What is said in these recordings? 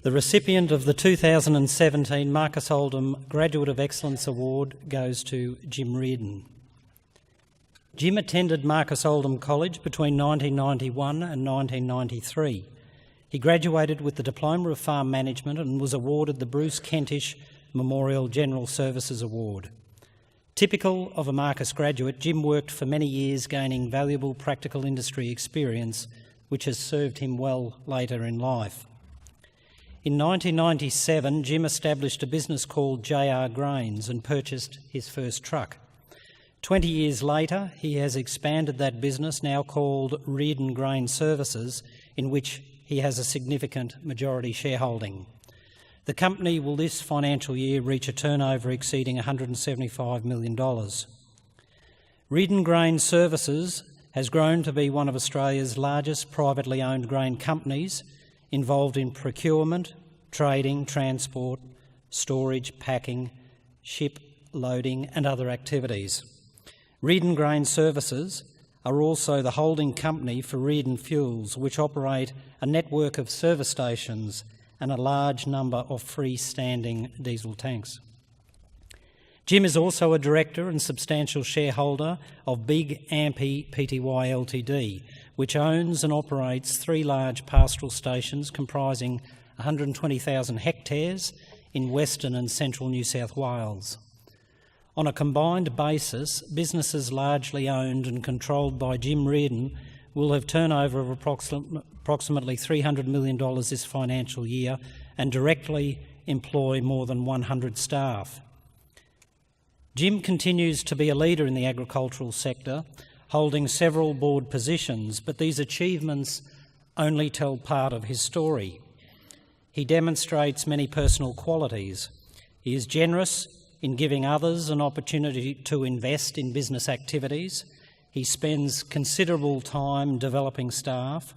The recipient of the 2017 Marcus Oldham Graduate of Excellence Award goes to Jim Riordan. Jim attended Marcus Oldham College between 1991 and 1993. He graduated with the Diploma of Farm Management and was awarded the Bruce Kentish Memorial General Services Award. Typical of a Marcus graduate, Jim worked for many years, gaining valuable practical industry experience, which has served him well later in life. In 1997, Jim established a business called JR Grains and purchased his first truck. 20 years later, he has expanded that business, now called Riordan Grain Services, in which he has a significant majority shareholding. The company will this financial year reach a turnover exceeding $175 million. Riordan Grain Services has grown to be one of Australia's largest privately owned grain companies, involved in procurement, trading, transport, storage, packing, ship loading and other activities. Riordan Grain Services are also the holding company for Riordan Fuels, which operate a network of service stations and a large number of freestanding diesel tanks. Jim is also a director and substantial shareholder of Big Ampy Pty Ltd, which owns and operates 3 large pastoral stations comprising 120,000 hectares in Western and Central New South Wales. On a combined basis, businesses largely owned and controlled by Jim Riordan will have turnover of approximately $300 million this financial year and directly employ more than 100 staff. Jim continues to be a leader in the agricultural sector, holding several board positions, but these achievements only tell part of his story. He demonstrates many personal qualities. He is generous in giving others an opportunity to invest in business activities. He spends considerable time developing staff,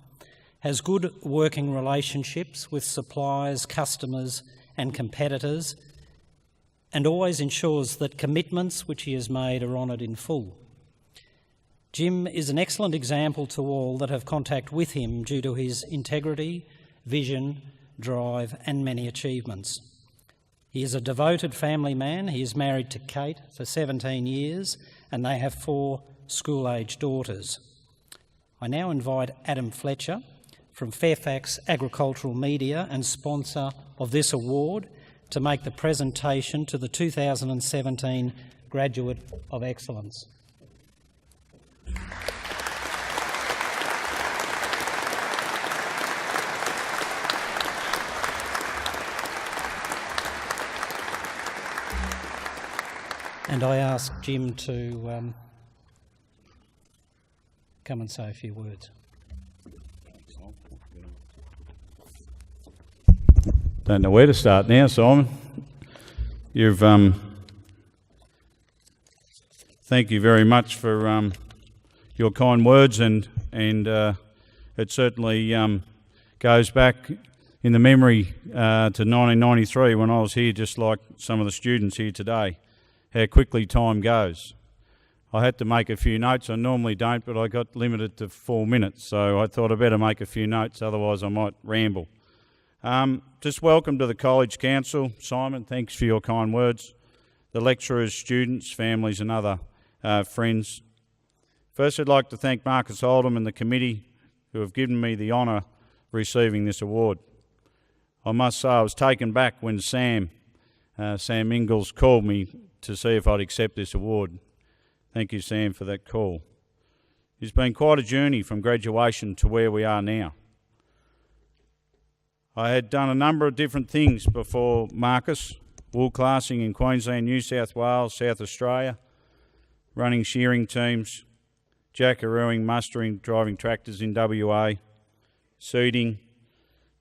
has good working relationships with suppliers, customers and competitors, and always ensures that commitments which he has made are honoured in full. Jim is an excellent example to all that have contact with him due to his integrity, vision, drive and many achievements. He is a devoted family man. He is married to Kate for 17 years and they have 4 school-age daughters. I now invite Adam Fletcher from Fairfax Agricultural Media and sponsor of this award to make the presentation to the 2017 Graduate of Excellence. And I ask Jim to come and say a few words. Don't know where to start now, Simon. You've thank you very much for your kind words, and it certainly goes back in the memory to 1993 when I was here, just like some of the students here today. How quickly time goes. I had to make a few notes. I normally don't, but I got limited to 4 minutes, so I thought I'd better make a few notes, otherwise I might ramble. Just welcome to the College Council. Simon, thanks for your kind words. The lecturers, students, families and other friends. First, I'd like to thank Marcus Oldham and the committee who have given me the honour of receiving this award. I must say I was taken back when Sam Ingalls called me to see if I'd accept this award. Thank you, Sam, for that call. It's been quite a journey from graduation to where we are now. I had done a number of different things before Marcus: wool classing in Queensland, New South Wales, South Australia, running shearing teams, jackarooing, mustering, driving tractors in WA, seeding,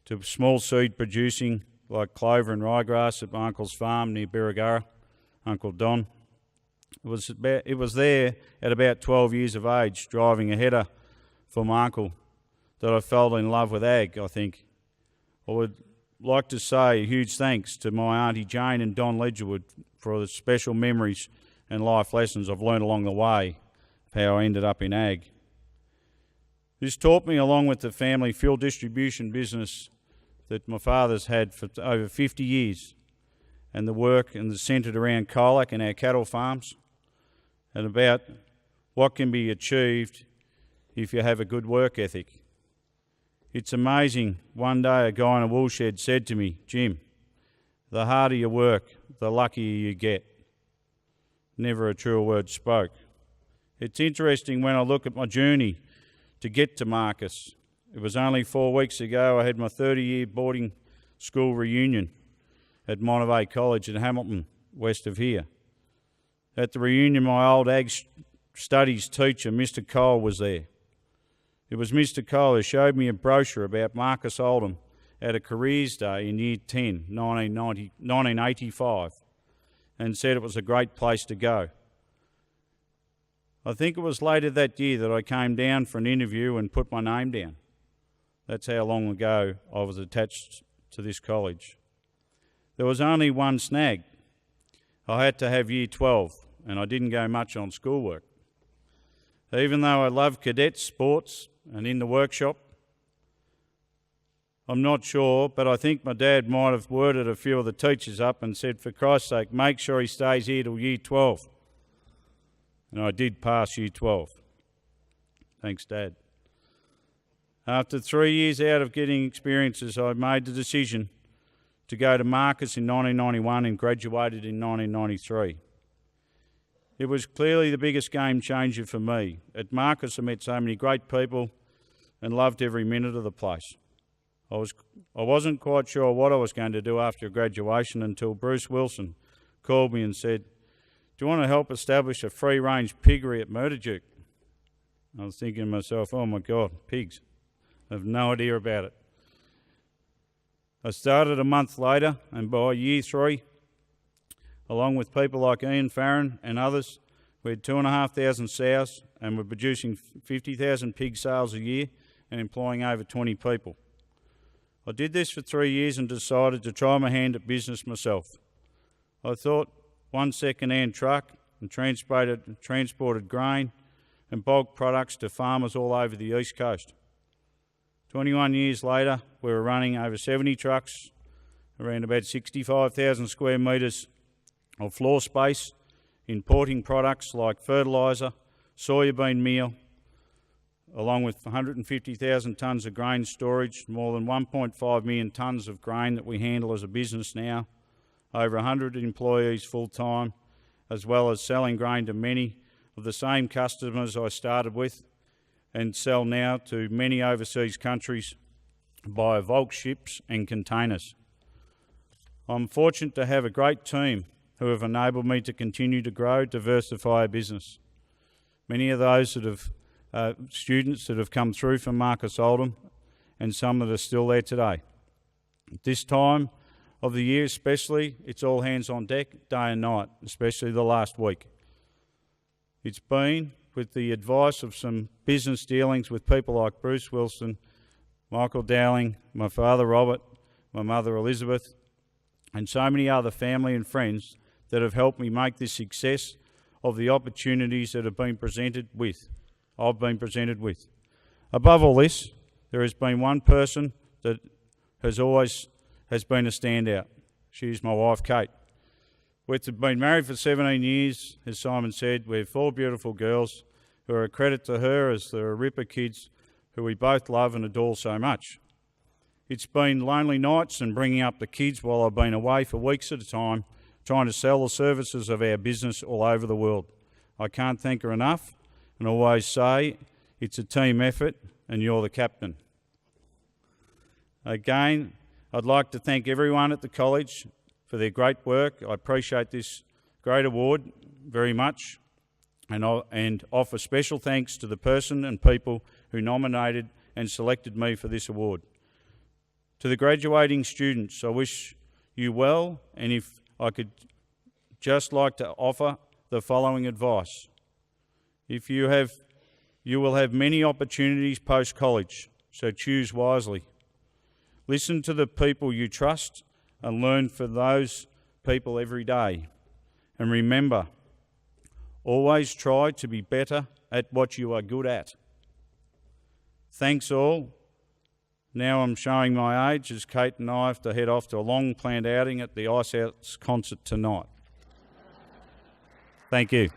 to small seed producing like clover and ryegrass at my uncle's farm near Birregurra, Uncle Don. It was there at about 12 years of age, driving a header for my uncle, that I fell in love with ag, I think. I would like to say a huge thanks to my Auntie Jane and Don Ledgerwood for the special memories and life lessons I've learned along the way of how I ended up in ag. This taught me, along with the family fuel distribution business that my father's had for over 50 years, and the work and the centred around Colac and our cattle farms, and about what can be achieved if you have a good work ethic. It's amazing. One day a guy in a wool shed said to me, "Jim, the harder you work, the luckier you get." Never a truer word spoke. It's interesting when I look at my journey to get to Marcus. It was only 4 weeks ago I had my 30-year boarding school reunion at Monterey College in Hamilton, west of here. At the reunion, my old ag studies teacher, Mr. Cole, was there. It was Mr. Cole who showed me a brochure about Marcus Oldham at a careers day in year 10, 1985, and said it was a great place to go. I think it was later that year that I came down for an interview and put my name down. That's how long ago I was attached to this college. There was only one snag. I had to have year 12, and I didn't go much on schoolwork. Even though I love cadets, sports, and in the workshop, I'm not sure, but I think my dad might have worded a few of the teachers up and said, for Christ's sake, make sure he stays here till year 12. And I did pass year 12. Thanks, Dad. After 3 years out of getting experiences, I made the decision to go to Marcus in 1991 and graduated in 1993. It was clearly the biggest game changer for me. At Marcus I met so many great people and loved every minute of the place. I wasn't quite sure what I was going to do after graduation until Bruce Wilson called me and said, "Do you want to help establish a free-range piggery at Murderduke?" I was thinking to myself, oh my God, pigs. I have no idea about it. I started a month later, and by year 3, along with people like Ian Farron and others, we had 2,500 sows and were producing 50,000 pig sales a year and employing over 20 people. I did this for 3 years and decided to try my hand at business myself. I thought one second-hand truck and transported grain and bulk products to farmers all over the East Coast. 21 years later, we were running over 70 trucks, around about 65,000 square metres of floor space, importing products like fertiliser, soybean meal, along with 150,000 tonnes of grain storage, more than 1.5 million tonnes of grain that we handle as a business now, over 100 employees full-time, as well as selling grain to many of the same customers I started with and sell now to many overseas countries via bulk ships and containers. I'm fortunate to have a great team who have enabled me to continue to grow, diversify our business. Many of those that have students that have come through from Marcus Oldham, and some that are still there today. At this time of the year especially, it's all hands on deck, day and night, especially the last week. It's been with the advice of some business dealings with people like Bruce Wilson, Michael Dowling, my father Robert, my mother Elizabeth, and so many other family and friends that have helped me make this success of the opportunities that I've been presented with. Above all this, there has been one person that has been a standout. She is my wife, Kate. We've been married for 17 years, as Simon said. We have 4 beautiful girls who are a credit to her, as they're Ripper kids who we both love and adore so much. It's been lonely nights and bringing up the kids while I've been away for weeks at a time, trying to sell the services of our business all over the world. I can't thank her enough, and always say it's a team effort and you're the captain. Again, I'd like to thank everyone at the college for their great work. I appreciate this great award very much, and offer special thanks to the person and people who nominated and selected me for this award. To the graduating students, I wish you well, and if I could just like to offer the following advice. You will have many opportunities post-college, so choose wisely. Listen to the people you trust and learn from those people every day. And remember, always try to be better at what you are good at. Thanks all. Now I'm showing my age as Kate and I have to head off to a long planned outing at the Ice House concert tonight. Thank you.